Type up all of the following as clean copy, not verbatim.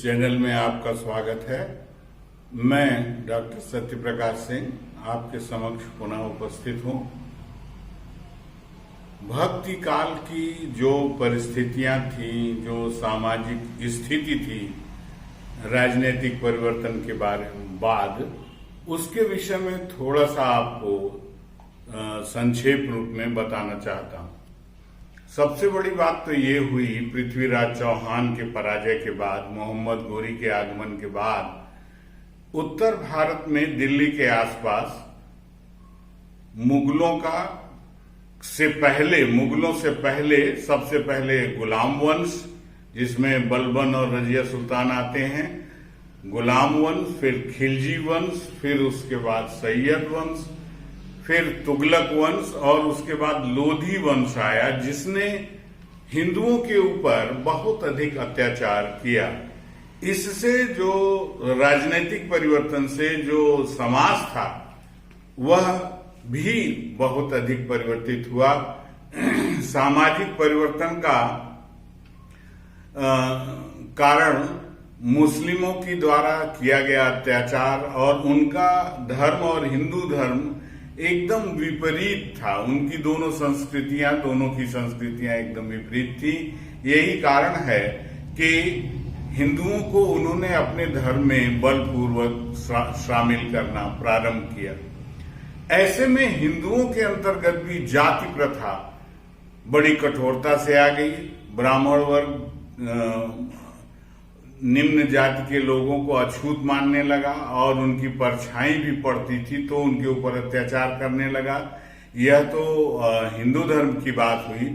Channel में आपका स्वागत है। मैं डॉक्टर सत्यप्रकाश सिंह आपके समक्ष पुनः उपस्थित हूँ। भक्ति काल की जो परिस्थितियां थी, जो सामाजिक स्थिति थी, राजनीतिक परिवर्तन के बाद उसके विषय में थोड़ा सा आपको संक्षेप रूप में बताना चाहता हूँ। सबसे बड़ी बात तो ये हुई, पृथ्वीराज चौहान के पराजय के बाद, मोहम्मद गोरी के आगमन के बाद उत्तर भारत में दिल्ली के आसपास मुगलों से पहले सबसे पहले गुलाम वंश, जिसमें बलबन और रजिया सुल्तान आते हैं, गुलाम वंश, फिर खिलजी वंश, फिर उसके बाद सैयद वंश, फिर तुगलक वंश और उसके बाद लोधी वंश आया, जिसने हिंदुओं के ऊपर बहुत अधिक अत्याचार किया। इससे जो राजनीतिक परिवर्तन से जो समाज था वह भी बहुत अधिक परिवर्तित हुआ। सामाजिक परिवर्तन का कारण मुस्लिमों की द्वारा किया गया अत्याचार और उनका धर्म और हिंदू धर्म एकदम विपरीत था। उनकी दोनों की संस्कृतियां एकदम विपरीत थी। यही कारण है कि हिंदुओं को उन्होंने अपने धर्म में बलपूर्वक शामिल करना प्रारंभ किया। ऐसे में हिंदुओं के अंतर्गत भी जाति प्रथा बड़ी कठोरता से आ गई। ब्राह्मण वर्ग निम्न जाति के लोगों को अछूत मानने लगा और उनकी परछाई भी पड़ती थी तो उनके ऊपर अत्याचार करने लगा। यह तो हिंदू धर्म की बात हुई।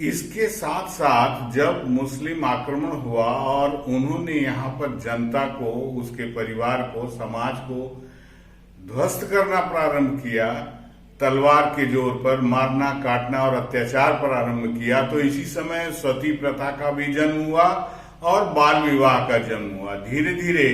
इसके साथ साथ जब मुस्लिम आक्रमण हुआ और उन्होंने यहाँ पर जनता को, उसके परिवार को, समाज को ध्वस्त करना प्रारंभ किया, तलवार के जोर पर मारना, काटना और अत्याचार प्रारंभ किया, तो इसी समय सती प्रथा का भी जन्म हुआ और बाल विवाह का जन्म हुआ। धीरे धीरे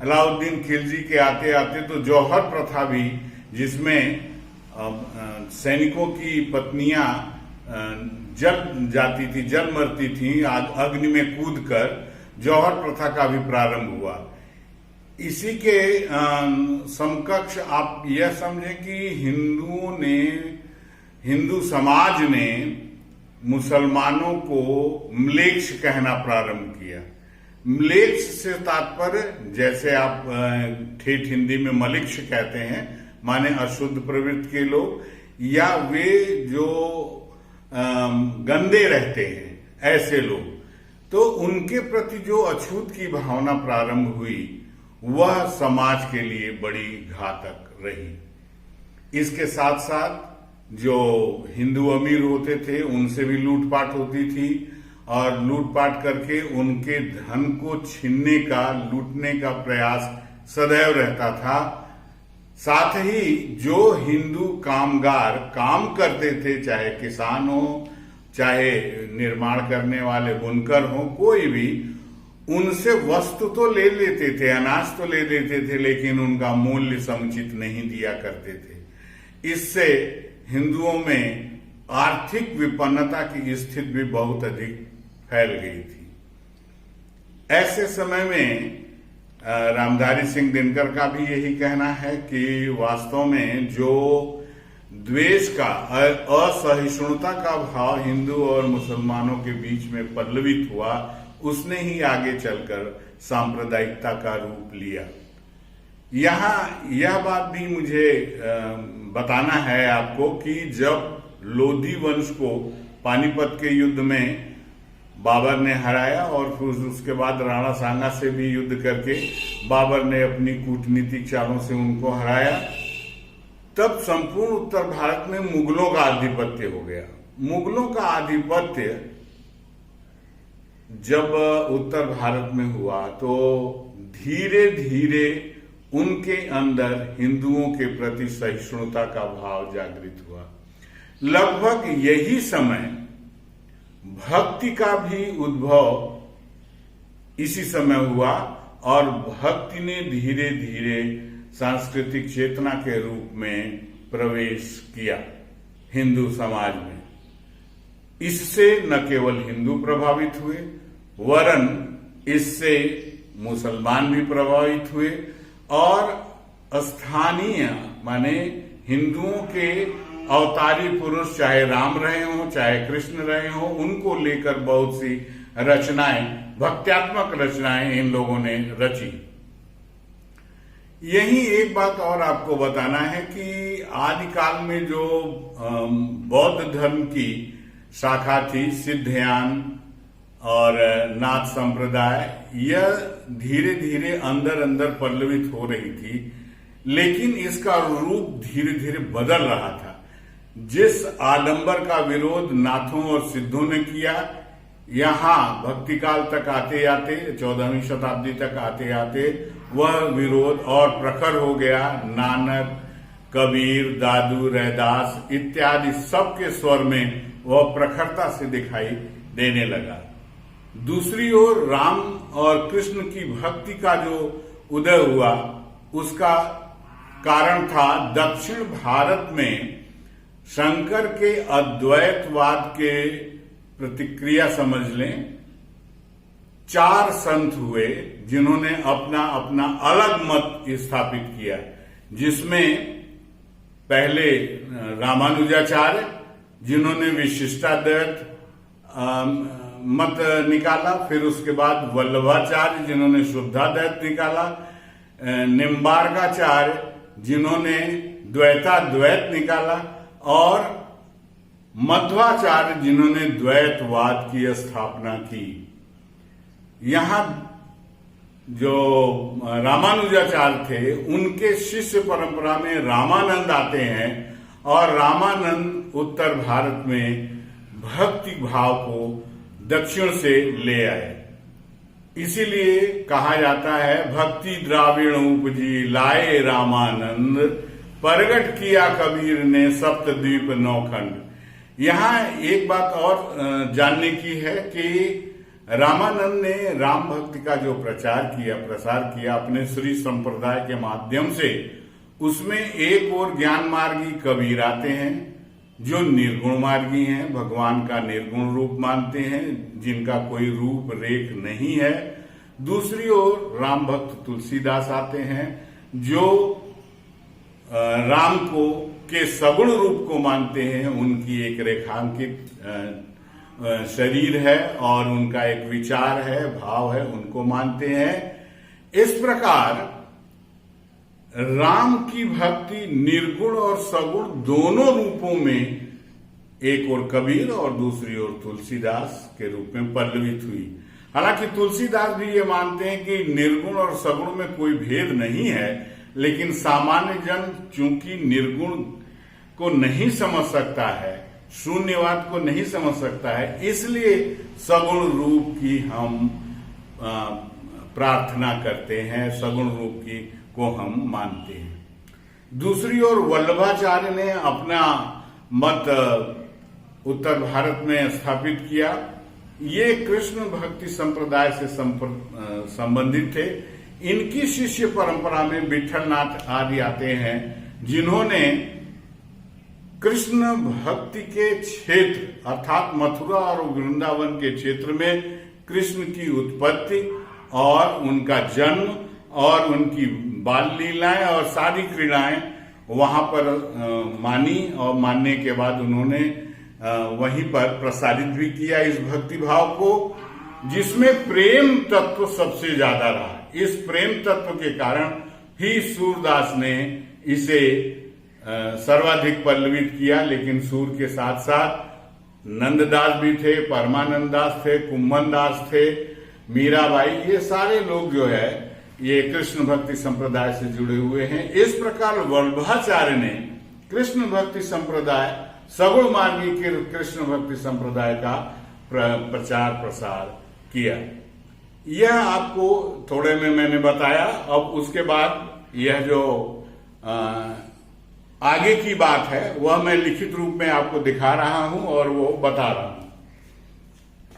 अलाउद्दीन खिलजी के आते आते तो जौहर प्रथा भी, जिसमें सैनिकों की पत्नियां जल जाती थी, जल मरती थी अग्नि में कूदकर, जौहर प्रथा का भी प्रारंभ हुआ। इसी के समकक्ष आप यह समझें कि हिंदू समाज ने मुसलमानों को म्लेच्छ कहना प्रारंभ किया। म्लेच्छ से तात्पर्य, जैसे आप ठेठ हिंदी में मलिक्ष कहते हैं, माने अशुद्ध प्रवृत्ति के लोग, या वे जो गंदे रहते हैं, ऐसे लोग। तो उनके प्रति जो अछूत की भावना प्रारंभ हुई वह समाज के लिए बड़ी घातक रही। इसके साथ साथ जो हिंदू अमीर होते थे उनसे भी लूटपाट होती थी और लूटपाट करके उनके धन को छीनने का, लूटने का प्रयास सदैव रहता था। साथ ही जो हिंदू कामगार काम करते थे, चाहे किसान हो, चाहे निर्माण करने वाले बुनकर हो, कोई भी, उनसे वस्तु तो ले लेते थे, अनाज तो ले लेते थे, लेकिन उनका मूल्य समुचित नहीं दिया करते थे। इससे हिंदुओं में आर्थिक विपन्नता की स्थिति भी बहुत अधिक फैल गई थी। ऐसे समय में रामधारी सिंह दिनकर का भी यही कहना है कि वास्तव में जो द्वेष का, असहिष्णुता का भाव हिंदू और मुसलमानों के बीच में पल्लवित हुआ, उसने ही आगे चलकर सांप्रदायिकता का रूप लिया। यहाँ यह बात भी मुझे बताना है आपको कि जब लोधी वंश को पानीपत के युद्ध में बाबर ने हराया और फिर उसके बाद राणा सांगा से भी युद्ध करके बाबर ने अपनी कूटनीतिक चालों से उनको हराया, तब संपूर्ण उत्तर भारत में मुगलों का आधिपत्य हो गया। मुगलों का आधिपत्य जब उत्तर भारत में हुआ तो धीरे धीरे उनके अंदर हिंदुओं के प्रति सहिष्णुता का भाव जागृत हुआ। लगभग यही समय भक्ति का भी उद्भव इसी समय हुआ और भक्ति ने धीरे धीरे सांस्कृतिक चेतना के रूप में प्रवेश किया हिंदू समाज में। इससे न केवल हिंदू प्रभावित हुए, वरन इससे मुसलमान भी प्रभावित हुए और स्थानीय माने हिंदुओं के अवतारी पुरुष चाहे राम रहे हों चाहे कृष्ण रहे हों, उनको लेकर बहुत सी रचनाएं, भक्त्यात्मक रचनाएं इन लोगों ने रची। यही एक बात और आपको बताना है कि आदिकाल में जो बौद्ध धर्म की शाखा थी, सिद्धयान और नाथ संप्रदाय, यह धीरे धीरे अंदर अंदर पल्लवित हो रही थी, लेकिन इसका रूप धीरे धीरे बदल रहा था। जिस आडंबर का विरोध नाथों और सिद्धों ने किया, यहाँ भक्ति काल तक आते आते 14वीं शताब्दी तक आते आते वह विरोध और प्रखर हो गया। नानक, कबीर, दादू, रैदास इत्यादि सबके स्वर में वह प्रखरता से दिखाई देने लगा। दूसरी ओर राम और कृष्ण की भक्ति का जो उदय हुआ, उसका कारण था दक्षिण भारत में शंकर के अद्वैतवाद के प्रतिक्रिया समझ लें। 4 संत हुए जिन्होंने अपना अपना अलग मत स्थापित किया, जिसमें पहले रामानुजाचार्य जिन्होंने विशिष्टाद्वैत मत निकाला, फिर उसके बाद वल्लभाचार्य जिन्होंने शुद्धाद्वैत निकाला, निम्बार्काचार्य जिन्होंने द्वैताद्वैत निकाला और मध्वाचार्य जिन्होंने द्वैतवाद की स्थापना की। यहां जो रामानुजाचार्य थे, उनके शिष्य परंपरा में रामानंद आते हैं और रामानंद उत्तर भारत में भक्ति भाव को दक्षिण से ले आए। इसीलिए कहा जाता है भक्ति द्राविण उपजी लाए रामानंद, प्रगट किया कबीर ने सप्तद्वीप नौखंड। यहाँ एक बात और जानने की है कि रामानंद ने राम भक्ति का जो प्रसार किया अपने श्री संप्रदाय के माध्यम से, उसमें एक और ज्ञान मार्गी कबीर आते हैं जो निर्गुण मार्गी हैं, भगवान का निर्गुण रूप मानते हैं, जिनका कोई रूप रेख नहीं है। दूसरी ओर राम भक्त तुलसीदास आते हैं जो राम को के सगुण रूप को मानते हैं। उनकी एक रेखांकित शरीर है और उनका एक विचार है, भाव है, उनको मानते हैं। इस प्रकार राम की भक्ति निर्गुण और सगुण दोनों रूपों में, एक और कबीर और दूसरी ओर तुलसीदास के रूप में पल्लवित हुई। हालांकि तुलसीदास भी ये मानते हैं कि निर्गुण और सगुण में कोई भेद नहीं है, लेकिन सामान्य जन चूंकि निर्गुण को नहीं समझ सकता है, शून्यवाद को नहीं समझ सकता है, इसलिए सगुण रूप की हम प्रार्थना करते हैं, सगुण रूप की को हम मानते हैं। दूसरी ओर वल्लभाचार्य ने अपना मत उत्तर भारत में स्थापित किया। ये कृष्ण भक्ति संप्रदाय से संबंधित थे। इनकी शिष्य परंपरा में विठलनाथ आदि आते हैं जिन्होंने कृष्ण भक्ति के क्षेत्र अर्थात मथुरा और वृंदावन के क्षेत्र में कृष्ण की उत्पत्ति और उनका जन्म और उनकी बाल लीलाएं और सारी क्रीड़ाएं वहां पर मानी और मानने के बाद उन्होंने वहीं पर प्रसारित भी किया इस भक्ति भाव को, जिसमें प्रेम तत्व सबसे ज्यादा रहा। इस प्रेम तत्व के कारण ही सूरदास ने इसे सर्वाधिक पल्लवित किया। लेकिन सूर के साथ साथ नंददास भी थे, परमानंद दास थे, कुम्भन दास थे, मीराबाई, ये सारे लोग जो है ये कृष्ण भक्ति संप्रदाय से जुड़े हुए हैं। इस प्रकार वल्लभाचार्य ने कृष्ण भक्ति संप्रदाय, सगुण मार्गी के कृष्ण भक्ति संप्रदाय का प्रचार प्रसार किया। यह आपको थोड़े में मैंने बताया। अब उसके बाद यह जो आगे की बात है वह मैं लिखित रूप में आपको दिखा रहा हूं और वो बता रहा हूं।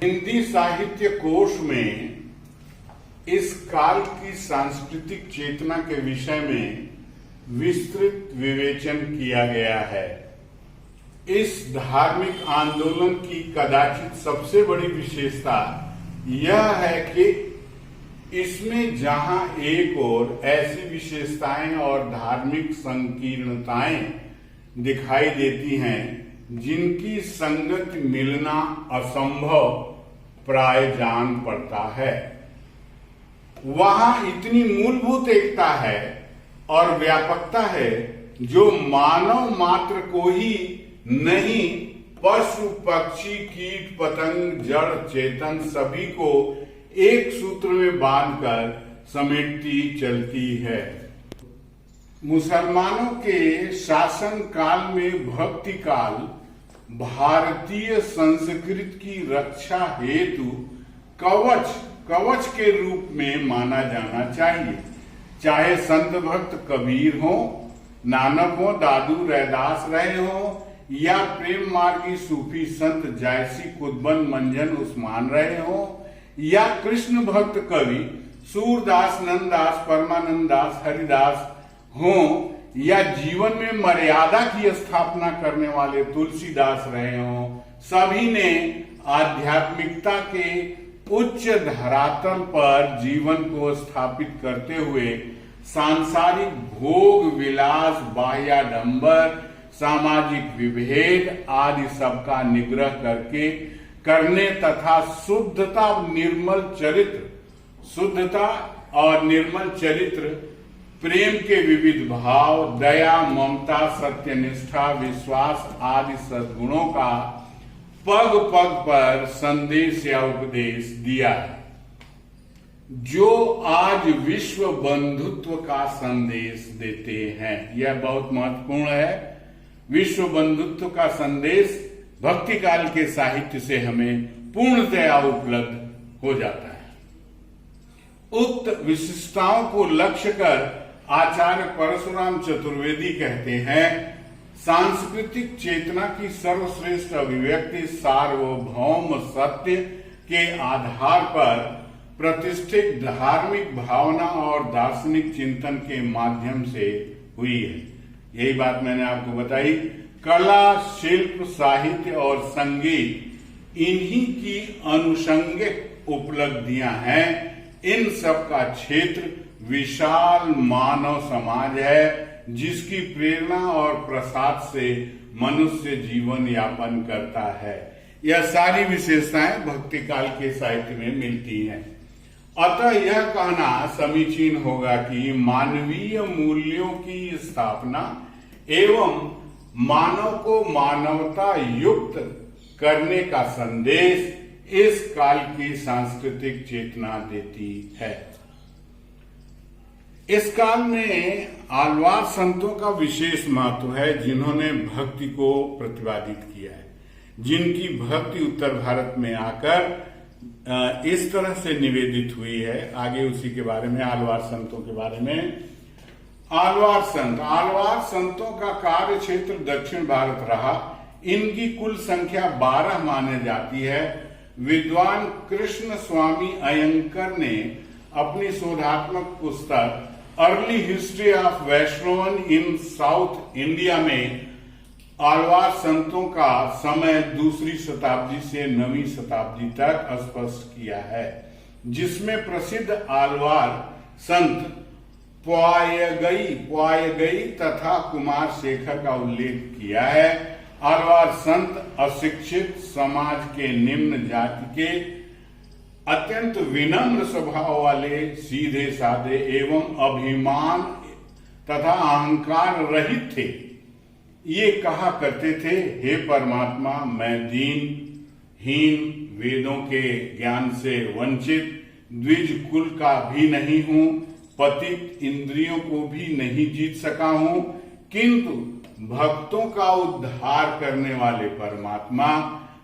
हिंदी साहित्य कोश में इस काल की सांस्कृतिक चेतना के विषय में विस्तृत विवेचन किया गया है। इस धार्मिक आंदोलन की कदाचित सबसे बड़ी विशेषता यह है कि इसमें जहां एक ओर ऐसी विशेषताएं और धार्मिक संकीर्णताएं दिखाई देती हैं जिनकी संगति मिलना असंभव प्राय जान पड़ता है, वहां इतनी मूलभूत एकता है और व्यापकता है जो मानव मात्र को ही नहीं, पशु पक्षी कीट पतंग जड़ चेतन सभी को एक सूत्र में बांधकर समेटती चलती है। मुसलमानों के शासन काल में भक्ति काल भारतीय संस्कृति की रक्षा हेतु कवच के रूप में माना जाना चाहिए। चाहे संत भक्त कबीर हो, नानक हो, दादू रैदास रहे हो, या प्रेम मार्गी सूफी संत जायसी कुतुबन मंजन उस्मान रहे हो, या कृष्ण भक्त कवि सूरदास नंददास परमानंद दास हरिदास हो, या जीवन में मर्यादा की स्थापना करने वाले तुलसीदास रहे हो, सभी ने आध्यात्मिकता के उच्च धरातल पर जीवन को स्थापित करते हुए सांसारिक भोग विलास बाह्याडंबर सामाजिक विभेद आदि सबका निग्रह करने तथा शुद्धता और निर्मल चरित्र प्रेम के विविध भाव दया ममता सत्यनिष्ठा विश्वास आदि सद्गुणों का पग पग पर संदेश या उपदेश दिया है, जो आज विश्व बंधुत्व का संदेश देते हैं। यह बहुत महत्वपूर्ण है। विश्व बंधुत्व का संदेश भक्ति काल के साहित्य से हमें पूर्णतया उपलब्ध हो जाता है। उक्त विशिष्टताओं को लक्ष्य कर आचार्य परशुराम चतुर्वेदी कहते हैं, सांस्कृतिक चेतना की सर्वश्रेष्ठ अभिव्यक्ति सार्वभौम सत्य के आधार पर प्रतिष्ठित धार्मिक भावना और दार्शनिक चिंतन के माध्यम से हुई है। यही बात मैंने आपको बताई। कला शिल्प साहित्य और संगीत इन्हीं की अनुषंगिक उपलब्धियां हैं। इन सब का क्षेत्र विशाल मानव समाज है जिसकी प्रेरणा और प्रसाद से मनुष्य जीवन यापन करता है। यह सारी विशेषताएं भक्ति काल के साहित्य में मिलती हैं। अतः यह कहना समीचीन होगा कि मानवीय मूल्यों की स्थापना एवं मानव को मानवता युक्त करने का संदेश इस काल की सांस्कृतिक चेतना देती है। इस काल में आलवार संतों का विशेष महत्व है जिन्होंने भक्ति को प्रतिपादित किया है, जिनकी भक्ति उत्तर भारत में आकर इस तरह से निवेदित हुई है। आगे उसी के बारे में आलवार संतों के बारे में। आलवार संतों का कार्य क्षेत्र दक्षिण भारत रहा। इनकी कुल संख्या 12 माने जाती है। विद्वान कृष्ण स्वामी अयंकर ने अपनी शोधात्मक पुस्तक early history of Vaishnavan in south India में आलवार संतों का समय 2री शताब्दी से 9वीं शताब्दी तक स्पष्ट किया है, जिसमें प्रसिद्ध आलवार संत प्वायगई तथा कुमार शेखर का उल्लेख किया है। आलवार संत अशिक्षित समाज के निम्न जाति के अत्यंत विनम्र स्वभाव वाले, सीधे साधे एवं अभिमान तथा अहंकार रहित थे। ये कहा करते थे, हे परमात्मा, मैं दीन-हीन, वेदों के ज्ञान से वंचित, द्विज कुल का भी नहीं हूं, पतित, इंद्रियों को भी नहीं जीत सका हूं, किंतु भक्तों का उद्धार करने वाले परमात्मा,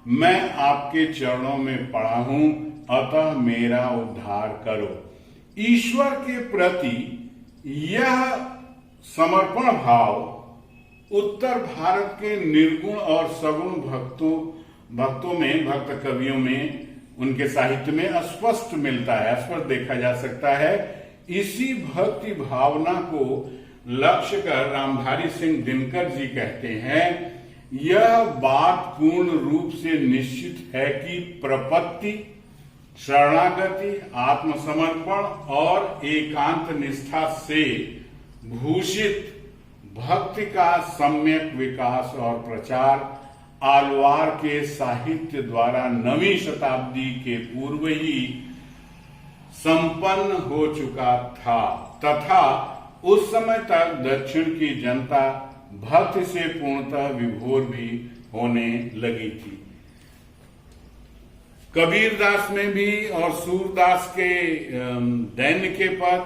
मैं आपके चरणों में पड़ा हूं, अतः मेरा उद्धार करो। ईश्वर के प्रति यह समर्पण भाव उत्तर भारत के निर्गुण और सगुण भक्तों में, भक्त कवियों में, उनके साहित्य में स्पष्ट मिलता है, स्पष्ट देखा जा सकता है। इसी भक्ति भावना को लक्ष्य कर रामधारी सिंह दिनकर जी कहते हैं, यह बात पूर्ण रूप से निश्चित है कि प्रपत्ति, शरणागति, आत्मसमर्पण और एकांत निष्ठा से भूषित भक्ति का सम्यक विकास और प्रचार आलवार के साहित्य द्वारा 9वीं शताब्दी के पूर्व ही संपन्न हो चुका था तथा उस समय तक दक्षिण की जनता भक्ति से पूर्णतः विभोर भी होने लगी थी। कबीरदास में भी और सूरदास के दैन्य के पद,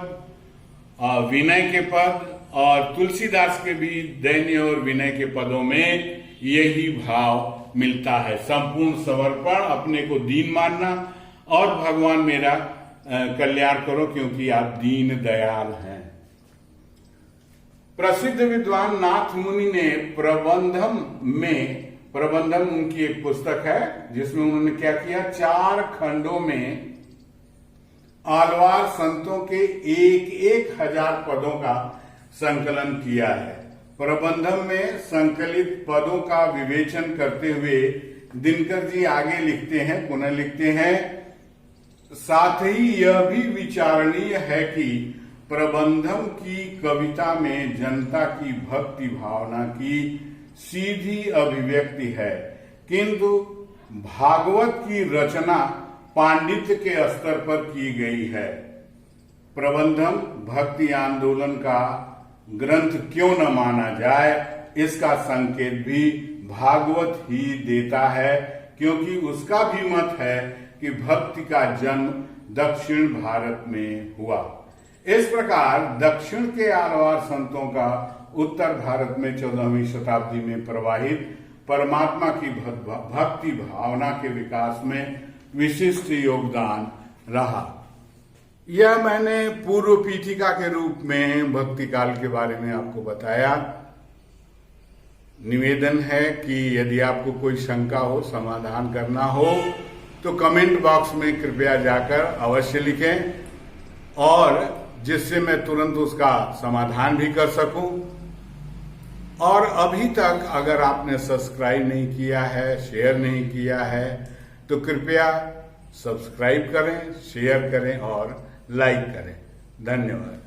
विनय के पद और तुलसीदास के भी दैन्य और विनय के पदों में यही भाव मिलता है। संपूर्ण समर्पण, अपने को दीन मानना और भगवान मेरा कल्याण करो क्योंकि आप दीन दयाल हैं। प्रसिद्ध विद्वान नाथ मुनि ने प्रबंधम उनकी एक पुस्तक है जिसमें उन्होंने क्या किया, 4 खंडों में आलवार संतों के 1,000 पदों का संकलन किया है। प्रबंधम में संकलित पदों का विवेचन करते हुए दिनकर जी आगे लिखते हैं, पुनः लिखते हैं, साथ ही यह भी विचारणीय है कि प्रबंधम की कविता में जनता की भक्ति भावना की सीधी अभिव्यक्ति है, किंतु भागवत की रचना पांडित्य के स्तर पर की गई है। प्रबंधम भक्ति आंदोलन का ग्रंथ क्यों न माना जाए, इसका संकेत भी भागवत ही देता है, क्योंकि उसका भी मत है कि भक्ति का जन्म दक्षिण भारत में हुआ। इस प्रकार दक्षिण के आलवार संतों का उत्तर भारत में 14वीं शताब्दी में प्रवाहित परमात्मा की भक्ति भावना के विकास में विशिष्ट योगदान रहा। यह मैंने पूर्व पीठिका के रूप में भक्ति काल के बारे में आपको बताया। निवेदन है कि यदि आपको कोई शंका हो, समाधान करना हो तो कमेंट बॉक्स में कृपया जाकर अवश्य लिखें, और जिससे मैं तुरंत उसका समाधान भी कर सकूं। और अभी तक अगर आपने सब्सक्राइब नहीं किया है, शेयर नहीं किया है, तो कृपया सब्सक्राइब करें, शेयर करें और लाइक करें। धन्यवाद।